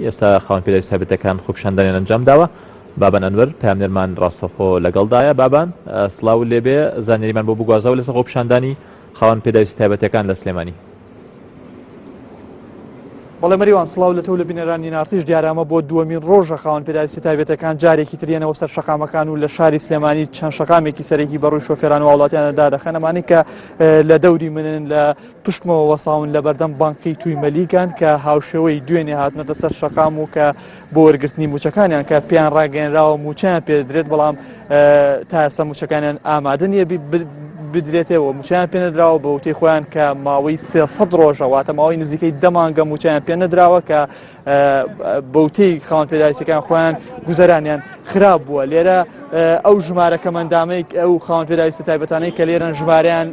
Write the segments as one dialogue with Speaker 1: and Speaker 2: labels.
Speaker 1: ئێستا خاوەن پێداویست تایبەتەکان خۆپیشاندانیان ئەنجام داوە. بابان ئەنوەر پامنێرمان ڕاستەخۆ لەگەڵدایە. بابان سڵاو لێبێ، زانیاریمان بۆ بگوازەوە لەسەر خۆپیشاندانی خاوەن پێداویست تایبەتەکان لە سلێمانی.
Speaker 2: بەڵێ مەریوان سڵاو لە تۆ لە بینەرانی نارسیش دیارامە بۆ دووەمین ڕۆژە خاوەن پێداویستی تایبەتەکان جارێکی ترێنەوە سەر شەقامەکان و لە شاری سلێمانی چەند شەقامێکی سەرێکی بەڕووی شۆفێران و وڵاتیانەدا دەخەن. ئەمانەی کە لە دەوری منن لە پشتمەوە وەساون لە بەردەم بانکی توی مەلیگان کە هاوشێوەی دوێنێ هاتنەتە سەر شەقام و کە بۆ وەرگرتنی موچەکانیان کە پێیان ڕاگەێنراوە موچیان پێدرێت، بەڵام تا ئێستا موچەکانیان ئامادە نییە بدرێتەوە. موچیان پێ نەدراوە بە وتەی خۆیان کە ماوەی 300 ڕۆژە، واتە ماوەی نزیکەی 10 مانگە موچیان پێ نەدراوە کە بەوتەی خاوەن پێداویستەکان خۆیان گوزەرانیان خراپ بووە. لێرە ئەو ژمارەکە مەندامەی ئەو خاوەن پێداویستە تایبەتانەی کە لێرەن ژمارەیان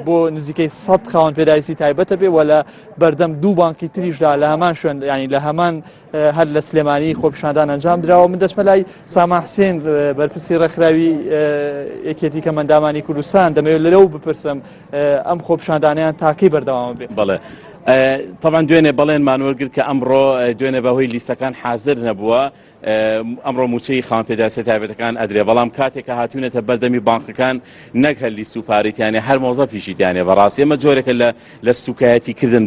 Speaker 2: بۆ نزیکەی 100 خاوەن پێداویستی تایبەتە بێ و لە بەردەم دوو بانکی تریشدا لە هەمان شوێن، ینی لە هەمان هەر لە سلێمانی خۆپیشاندان ئەنجام درراوە. من دەچمە لای ساما حسێن بەرپرسی ڕێکخراوی یەکێتی کە مەندامانی کوردستان، دەمەوێت لەو بپرسم ئەم خۆپیشاندانیان تاکەی بەردەوامە بێت.
Speaker 3: بەڵێ طبعا دوێنێ بەڵێنمان وەرگرت کە ئەمڕۆ دوێنێ بەهۆی لیستەکان حازر نەبووە. ئەمڕۆ موچەی خاوەن پێداویستی تایبەتەکان ئەدرێ، بەڵام کاتێک کە هاتوونەتە بەردەمی بانکەکان نەک هەر لیست و پارێتیانێ هەر مۆزەفیشیتیانێ. بەڕاستی ئێمە جۆرێکە لە سوکایەتی کردن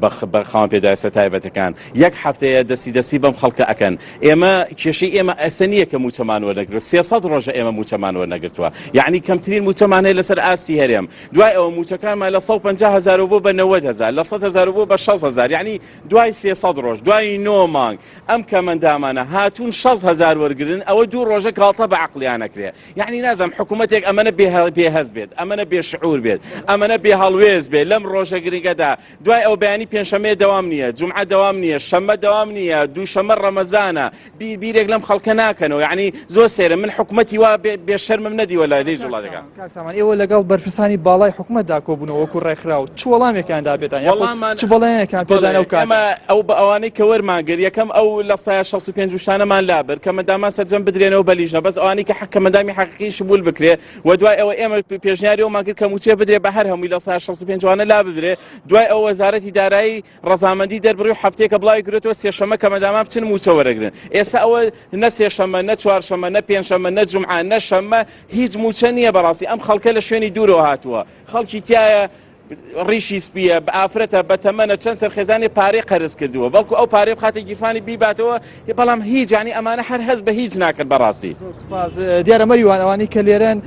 Speaker 3: بە خاوەن پێداویستە تایبەتەکان. یەک هەفتەیە دەستی بەم خەڵکە ئەکەن. ئێمە کێشەی ئێمە ئەسە نییە کە موچەمان وەرنەگرێت، 300 ڕۆژە ئێمە موچەمان وەرنەگرتووە، یعنی کەمترین موچەمان هەیە لەسەر ئاسی هەرێم. دوای ئەوە موچەکانمان لە 150,000 بۆ بە 90,000، لە 100,000 بۆ بە 60,000، یعنی دوای 300 ڕۆژ، دوای 9 مانگ ئەم کە مەندامانە هاتوون 60,000 وەرگرن. ئەوە دوو ڕۆژە کاڵتە بە عەقلیانەکرێ. یعنی نازانم حکوومەتێک ئەمەنە بێهەز بێت، ئەمەنە بێشعور بێت، ئەمەنە بێهەڵوێز بێت لەم ڕۆژە گرنگەدا. دوای ئەو بەیانی پێنجشەممە دەوام نییە، جومعە دەوام نییە، شەممە دەوام نییە، دووشەممە ڕەمەزانە، بیرێک لەم خەڵکە ناکەنەوە. یعنی زۆر سێرە من حکوومەتی وا بێشەرمم نەدیوە لە لێ جوڵاتەکان.
Speaker 2: کاکسامان ئێوە لەگەڵ بەرپرسانی باڵای حکوومەتدا کۆبوونەوە وەکو ڕێکخراو چ وەڵامێکیان دابێتان؟ چ بەڵێنێکیان پێدان؟
Speaker 3: ئەمە ئەو بە ئەوانەی کە وەرمانگر یەکەم ئەو لە 65 شتانەمان لابر کە مەندامان سەرجەم بدرێنەوە بەلیژنە، بەس ئەوانەی کە حەق مەندامی حەقیقی شمول بکرێ و دوای ئەوە ئێمە پێشنیاری ئەومان کرد کە موچێ بدرێ بە هەر هەمووی لە 65 وانە لا ببرێ. دوای ئەو وەزارەتی دارایی ڕەزامەندی دەربڕی و هەفتەیەکە بڵاوی کردێتەوە سێشەممە کە مەندامان بچن موچە وەرەگرن. ئێستا ئەوە نە سێشەممە، نە چوارشەممە، نە پێنجشەممە، نە جومعە، نە شەممە، هیچ موچە نییە. بەڕاستی ئەم خەڵکە لە شوێنی دوورەوە هاتووە، خەڵکی تایە ڕیشی سپیە، بە ئافرەتە، بە تەمەنە، چەند سەرخێزانی پارەی قەرز کردووە، بەڵکو ئەو پارەی بخاتە گیرفانی بیباتەوە، بەڵام هیچ ینی ئەمانە هەر هەز بە هیچ ناکرد. بەڕاستی
Speaker 2: دیارە مەریوان ئەوانەی کە لێرەن